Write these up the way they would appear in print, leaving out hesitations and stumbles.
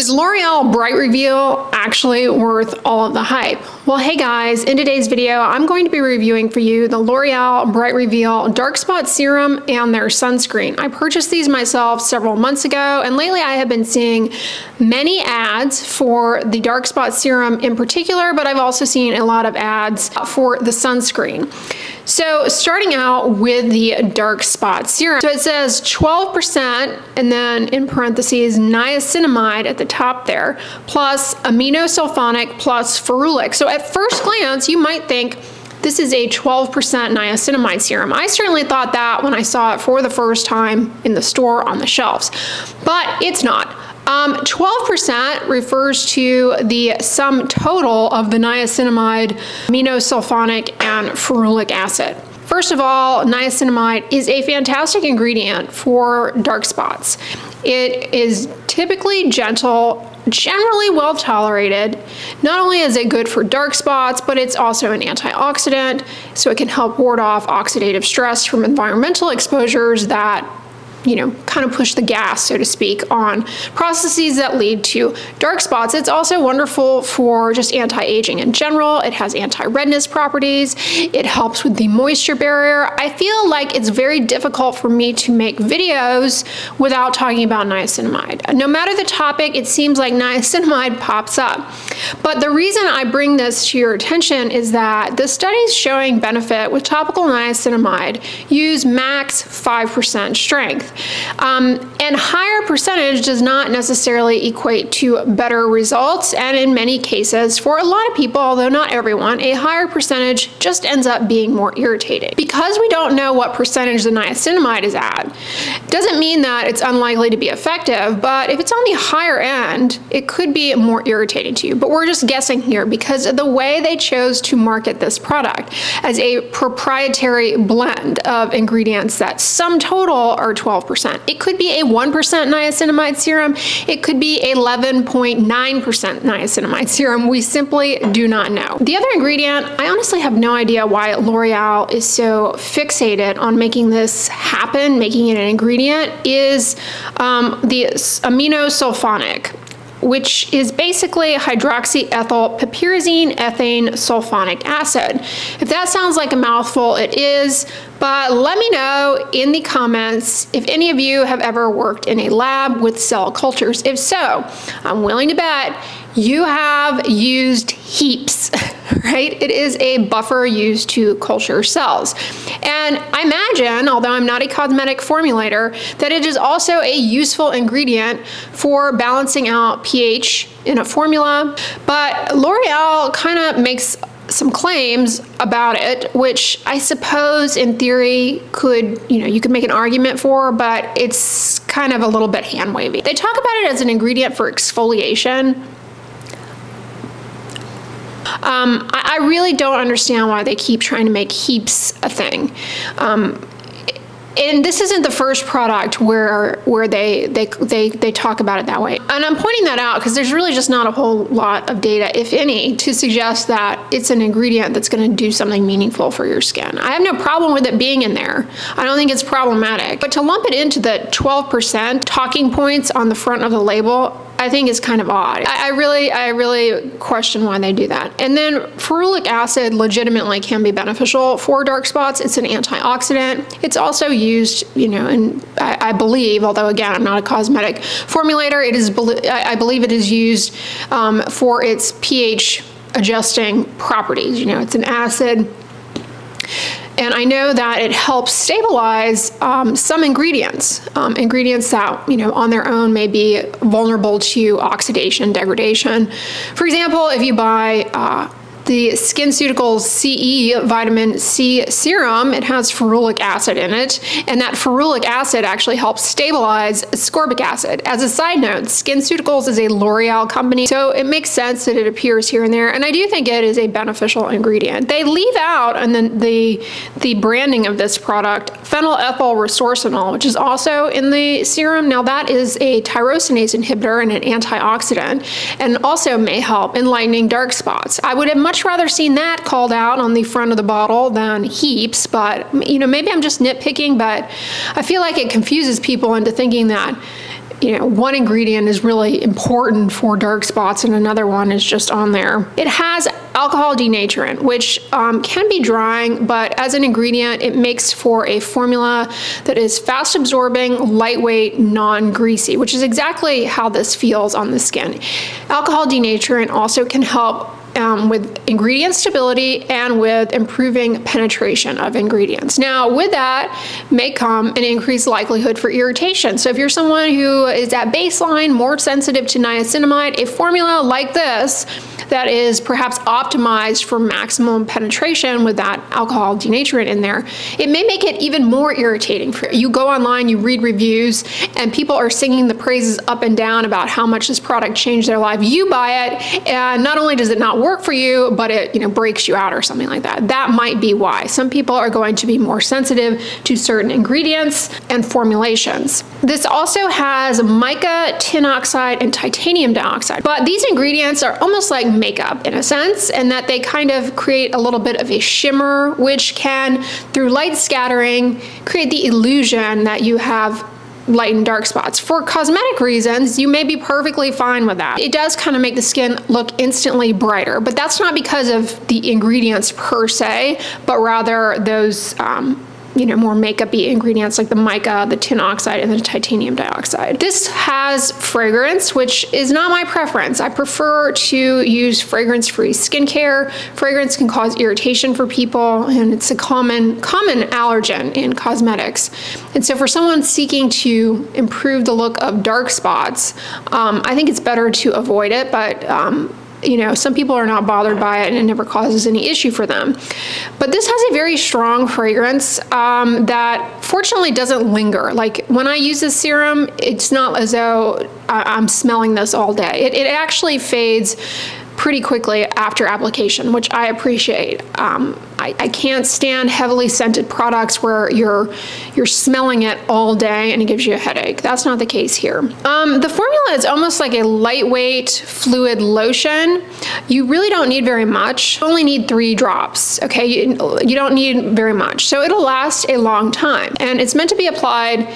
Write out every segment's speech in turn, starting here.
Is L'Oreal Bright Reveal actually worth all of the hype? Well, hey guys, in today's video, I'm going to be reviewing for you the L'Oreal Bright Reveal Dark Spot Serum and their sunscreen. I purchased these myself several months ago, and lately I have been seeing many ads for the Dark Spot Serum in particular, but I've also seen a lot of ads for the sunscreen. So starting out with the Dark Spot Serum. So it says 12% and then in parentheses niacinamide at the top there, plus aminosulfonic plus ferulic. So at first glance, you might think this is a 12% niacinamide serum. I certainly thought that when I saw it for the first time in the store on the shelves, but it's not. 12% refers to the sum total of the niacinamide, aminosulfonic, and ferulic acid. First of all, niacinamide is a fantastic ingredient for dark spots. It is typically gentle, generally well tolerated. Not only is it good for dark spots, but it's also an antioxidant, so it can help ward off oxidative stress from environmental exposures that kind of push the gas, so to speak, on processes that lead to dark spots. It's also wonderful for just anti-aging in general. It has anti-redness properties. It helps with the moisture barrier. I feel like it's very difficult for me to make videos without talking about niacinamide. No matter the topic, it seems like niacinamide pops up. But the reason I bring this to your attention is that the studies showing benefit with topical niacinamide use max 5% strength. And higher percentage does not necessarily equate to better results, and in many cases, for a lot of people, although not everyone, a higher percentage just ends up being more irritating. Because we don't know what percentage the niacinamide is at, doesn't mean that it's unlikely to be effective, but if it's on the higher end, it could be more irritating to you. But we're just guessing here because of the way they chose to market this product as a proprietary blend of ingredients that sum total are 12%. It could be a 1% niacinamide serum. It could be 11.9% niacinamide serum. We simply do not know. The other ingredient, I honestly have no idea why L'Oreal is so fixated on making this happen, making it an ingredient, is the aminosulfonic, which is basically hydroxyethyl piperazine ethane sulfonic acid. If that sounds like a mouthful, it is, but let me know in the comments if any of you have ever worked in a lab with cell cultures. If so, I'm willing to bet you have used heaps, right? It is a buffer used to culture cells. And I imagine, although I'm not a cosmetic formulator, that it is also a useful ingredient for balancing out pH in a formula. But L'Oreal kind of makes some claims about it, which I suppose in theory could, you could make an argument for, but it's kind of a little bit hand-wavy. They talk about it as an ingredient for exfoliation. I really don't understand why they keep trying to make heaps a thing. And this isn't the first product where they talk about it that way. And I'm pointing that out because there's really just not a whole lot of data, if any, to suggest that it's an ingredient that's going to do something meaningful for your skin. I have no problem with it being in there. I don't think it's problematic. But to lump it into the 12% talking points on the front of the label, I think is kind of odd. I really question why they do that. And then ferulic acid legitimately can be beneficial for dark spots. It's an antioxidant. It's also used, and I believe, although again, I'm not a cosmetic formulator, I believe it is used for its pH adjusting properties. It's an acid. And I know that it helps stabilize some ingredients, ingredients that, on their own may be vulnerable to oxidation, degradation. For example, if you buy the SkinCeuticals CE vitamin C serum, it has ferulic acid in it, and that ferulic acid actually helps stabilize ascorbic acid. As a side note, SkinCeuticals is a L'Oreal company, so it makes sense that it appears here and there, and I do think it is a beneficial ingredient. They leave out, and then the branding of this product, phenylethyl resorcinol, which is also in the serum. Now that is a tyrosinase inhibitor and an antioxidant, and also may help in lightening dark spots. I would have much rather seen that called out on the front of the bottle than heaps, but maybe I'm just nitpicking, but I feel like it confuses people into thinking that one ingredient is really important for dark spots and another one is just on there. It has alcohol denaturant, which can be drying, but as an ingredient, it makes for a formula that is fast absorbing, lightweight, non-greasy, which is exactly how this feels on the skin. Alcohol denaturant also can help with ingredient stability and with improving penetration of ingredients. Now, with that may come an increased likelihood for irritation. So if you're someone who is at baseline more sensitive to niacinamide, a formula like this that is perhaps optimized for maximum penetration with that alcohol denaturant in there, it may make it even more irritating for you. You go online, you read reviews, and people are singing the praises up and down about how much this product changed their life. You buy it, and not only does it not work for you, but it breaks you out or something like that. That might be why. Some people are going to be more sensitive to certain ingredients and formulations. This also has mica, tin oxide, and titanium dioxide. But these ingredients are almost like makeup in a sense, and that they kind of create a little bit of a shimmer, which can, through light scattering, create the illusion that you have light and dark spots. For cosmetic reasons, you may be perfectly fine with that. It does kind of make the skin look instantly brighter, but that's not because of the ingredients per se, but rather those more makeup-y ingredients like the mica, the tin oxide, and the titanium dioxide. This has fragrance, which is not my preference. I prefer to use fragrance-free skincare. Fragrance can cause irritation for people, and it's a common allergen in cosmetics. And so for someone seeking to improve the look of dark spots, I think it's better to avoid it, but some people are not bothered by it and it never causes any issue for them. But this has a very strong fragrance that fortunately doesn't linger. Like when I use this serum, it's not as though I'm smelling this all day. It actually fades pretty quickly after application, which I appreciate. I can't stand heavily scented products where you're smelling it all day and it gives you a headache. That's not the case here. The formula is almost like a lightweight fluid lotion. You really don't need very much. You only need 3 drops, okay? You don't need very much. So it'll last a long time. And it's meant to be applied,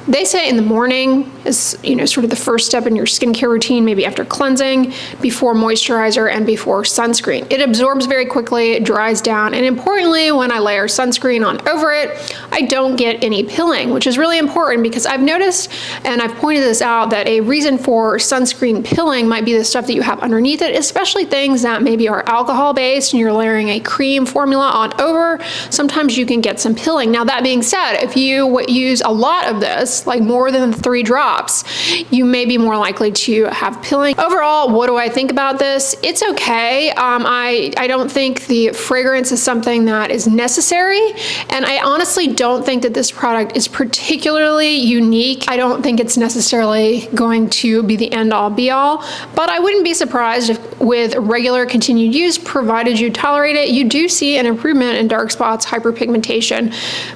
they say in the morning is, sort of the first step in your skincare routine, maybe after cleansing, before moisturizer, and before sunscreen. It absorbs very quickly, it dries down, and importantly, when I layer sunscreen on over it, I don't get any pilling, which is really important because I've noticed, and I've pointed this out, that a reason for sunscreen pilling might be the stuff that you have underneath it, especially things that maybe are alcohol-based and you're layering a cream formula on over. Sometimes you can get some pilling. Now, that being said, if you use a lot of this, like more than 3 drops, you may be more likely to have pilling. Overall, what do I think about this? It's okay. I don't think the fragrance is something that is necessary, and I honestly don't think that this product is particularly unique. I don't think it's necessarily going to be the end-all be-all, but I wouldn't be surprised if with regular continued use, provided you tolerate it, you do see an improvement in dark spots, hyperpigmentation,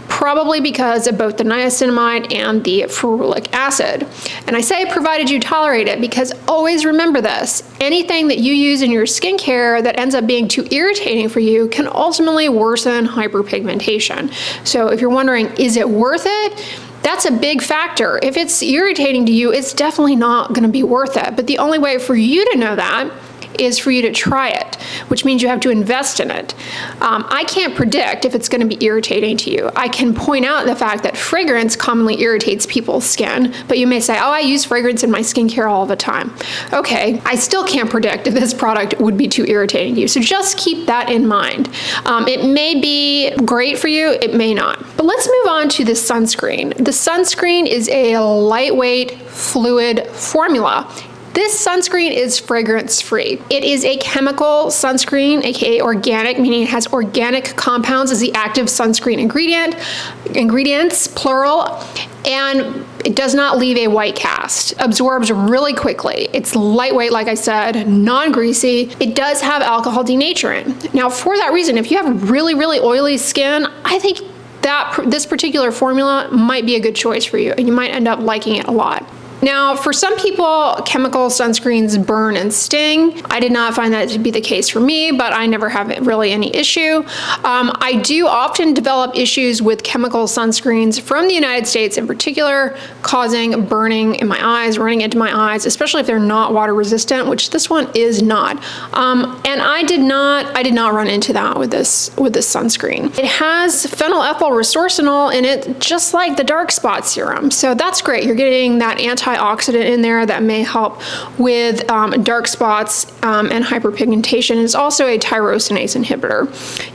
probably because of both the niacinamide and the ferulic acid. And I say provided you tolerate it because always remember this, anything that you use in your skincare that ends up being too irritating for you can ultimately worsen hyperpigmentation. So if you're wondering, is it worth it? That's a big factor. If it's irritating to you, it's definitely not going to be worth it. But the only way for you to know that is for you to try it, which means you have to invest in it. I can't predict if it's going to be irritating to you. I can point out the fact that fragrance commonly irritates people's skin, but you may say, oh, I use fragrance in my skincare all the time. Okay, I still can't predict if this product would be too irritating to you, so just keep that in mind. It may be great for you, it may not. But let's move on to the sunscreen. The sunscreen is a lightweight fluid formula. This sunscreen is fragrance-free. It is a chemical sunscreen, aka organic, meaning it has organic compounds as the active sunscreen ingredients, plural, and it does not leave a white cast. Absorbs really quickly. It's lightweight, like I said, non-greasy. It does have alcohol denaturant. Now, for that reason, if you have really, really oily skin, I think that this particular formula might be a good choice for you, and you might end up liking it a lot. Now, for some people, chemical sunscreens burn and sting. I did not find that to be the case for me, but I never have really any issue. I do often develop issues with chemical sunscreens from the United States in particular, causing burning in my eyes, running into my eyes, especially if they're not water resistant, which this one is not. And I did not run into that with this sunscreen. It has phenylethyl resorcinol in it, just like the dark spot serum. So that's great. You're getting that antioxidant in there that may help with dark spots and hyperpigmentation. It's also a tyrosinase inhibitor.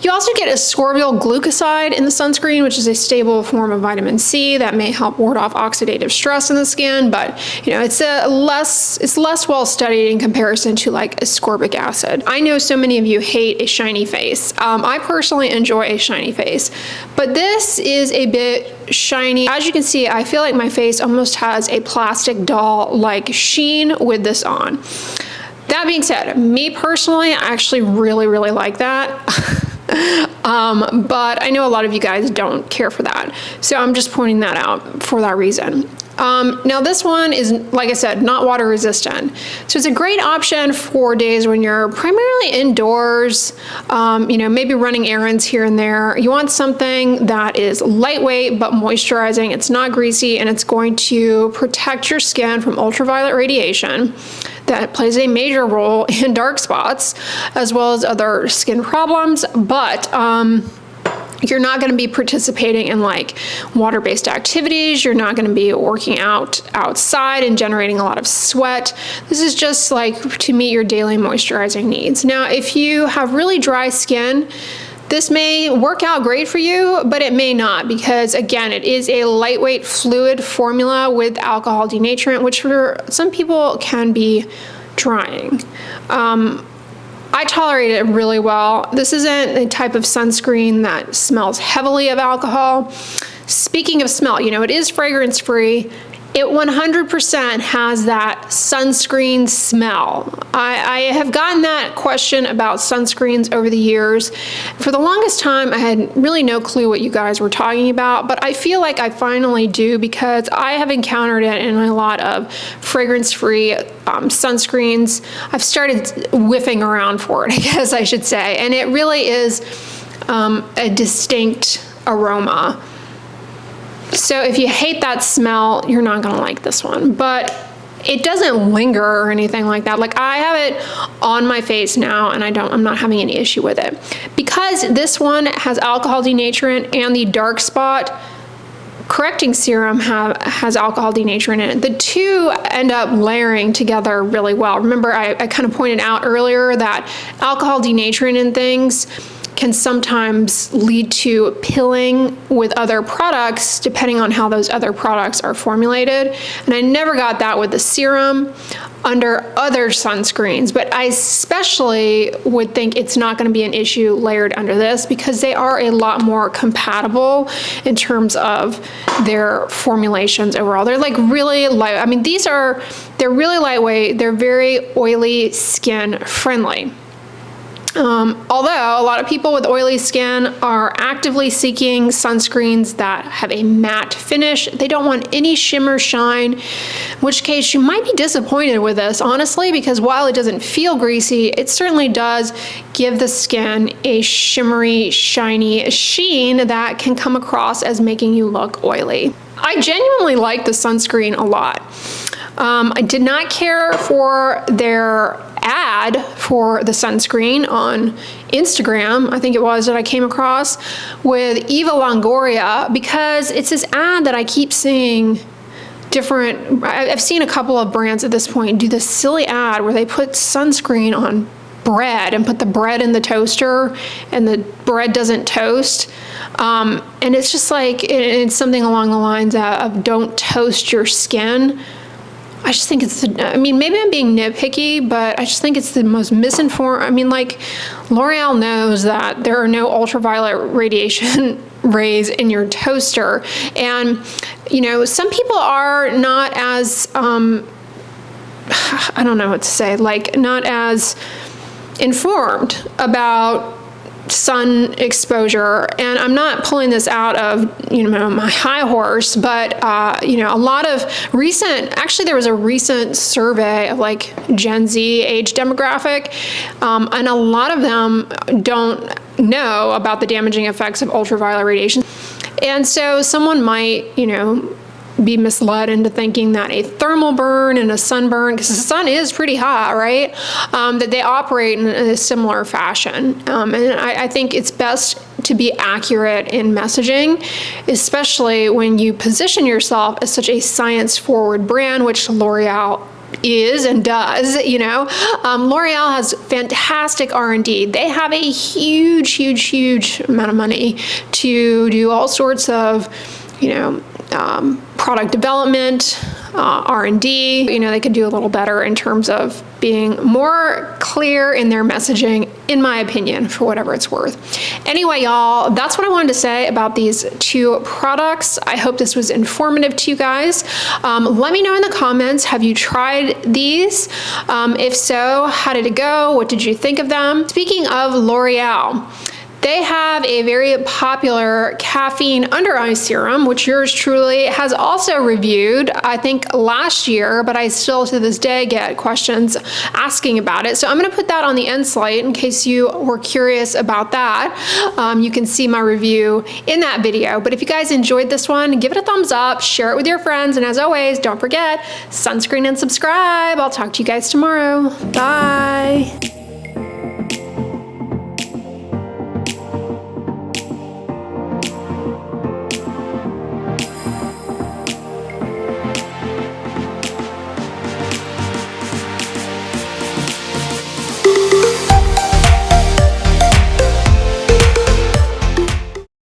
You also get ascorbyl glucoside in the sunscreen, which is a stable form of vitamin C that may help ward off oxidative stress in the skin, but you know, it's less well studied in comparison to like ascorbic acid. I know so many of you hate a shiny face. I personally enjoy a shiny face, but this is a bit shiny. As you can see, I feel like my face almost has a plastic doll-like sheen with this on. That being said, me personally, I actually really like that. But I know a lot of you guys don't care for that. So I'm just pointing that out for that reason. Now this one is, like I said, not water resistant. So it's a great option for days when you're primarily indoors, you know, maybe running errands here and there. You want something that is lightweight but moisturizing. It's not greasy, and it's going to protect your skin from ultraviolet radiation that plays a major role in dark spots as well as other skin problems. But you're not going to be participating in like water-based activities. You're not going to be working out outside and generating a lot of sweat. This is just like to meet your daily moisturizing needs. Now, if you have really dry skin, this may work out great for you, but it may not, because again, it is a lightweight fluid formula with alcohol denaturant, which for some people can be drying. I tolerate it really well. This isn't a type of sunscreen that smells heavily of alcohol. Speaking of smell, you know, it is fragrance free. It 100% has that sunscreen smell. I have gotten that question about sunscreens over the years. For the longest time, I had really no clue what you guys were talking about, but I feel like I finally do, because I have encountered it in a lot of fragrance-free sunscreens. I've started whiffing around for it, I guess I should say, and it really is a distinct aroma. So if you hate that smell, you're not gonna like this one, but it doesn't linger or anything like that. Like, I have it on my face now, and I'm not having any issue with it. Because this one has alcohol denaturant and the dark spot correcting serum has alcohol denaturant in it, the two end up layering together really well. Remember, I kind of pointed out earlier that alcohol denaturant in things can sometimes lead to pilling with other products depending on how those other products are formulated. And I never got that with the serum under other sunscreens, but I especially would think it's not going to be an issue layered under this, because they are a lot more compatible in terms of their formulations overall. They're like really light. I mean, they're really lightweight. They're very oily skin friendly. Although a lot of people with oily skin are actively seeking sunscreens that have a matte finish. They don't want any shimmer shine, in which case you might be disappointed with this, honestly, because while it doesn't feel greasy, it certainly does give the skin a shimmery, shiny sheen that can come across as making you look oily. I genuinely like the sunscreen a lot. I did not care for their ad for the sunscreen on Instagram, I think it was, that I came across with Eva Longoria, because it's this ad that I keep seeing different, I've seen a couple of brands at this point do this silly ad where they put sunscreen on bread and put the bread in the toaster and the bread doesn't toast. And it's just like, it's something along the lines of don't toast your skin. I just think it's, I mean, maybe I'm being nitpicky, but I just think it's the most misinformed. I mean, like, Loreal knows that there are no ultraviolet radiation rays in your toaster. And, you know, some people are not as, I don't know what to say, like, not as informed about sun exposure, and I'm not pulling this out of, you know, my high horse, but you know, a lot of actually there was a recent survey of like Gen Z age demographic, and a lot of them don't know about the damaging effects of ultraviolet radiation. And so someone might, you know, be misled into thinking that a thermal burn and a sunburn, because the sun is pretty hot, right, that they operate in a similar fashion. And I think it's best to be accurate in messaging, especially when you position yourself as such a science-forward brand, which L'Oreal is and does, you know. L'Oreal has fantastic R&D. They have a huge amount of money to do all sorts of, you know, product development, R&D. You know, they could do a little better in terms of being more clear in their messaging, in my opinion, for whatever it's worth. Anyway, y'all, that's what I wanted to say about these two products. I hope this was informative to you guys. Let me know in the comments, have you tried these? If so, how did it go? What did you think of them? Speaking of L'Oreal, they have a very popular caffeine under eye serum, which yours truly has also reviewed, I think last year, but I still to this day get questions asking about it. So I'm gonna put that on the end slide in case you were curious about that. You can see my review in that video. But if you guys enjoyed this one, give it a thumbs up, share it with your friends, and as always, don't forget, sunscreen and subscribe. I'll talk to you guys tomorrow. Bye.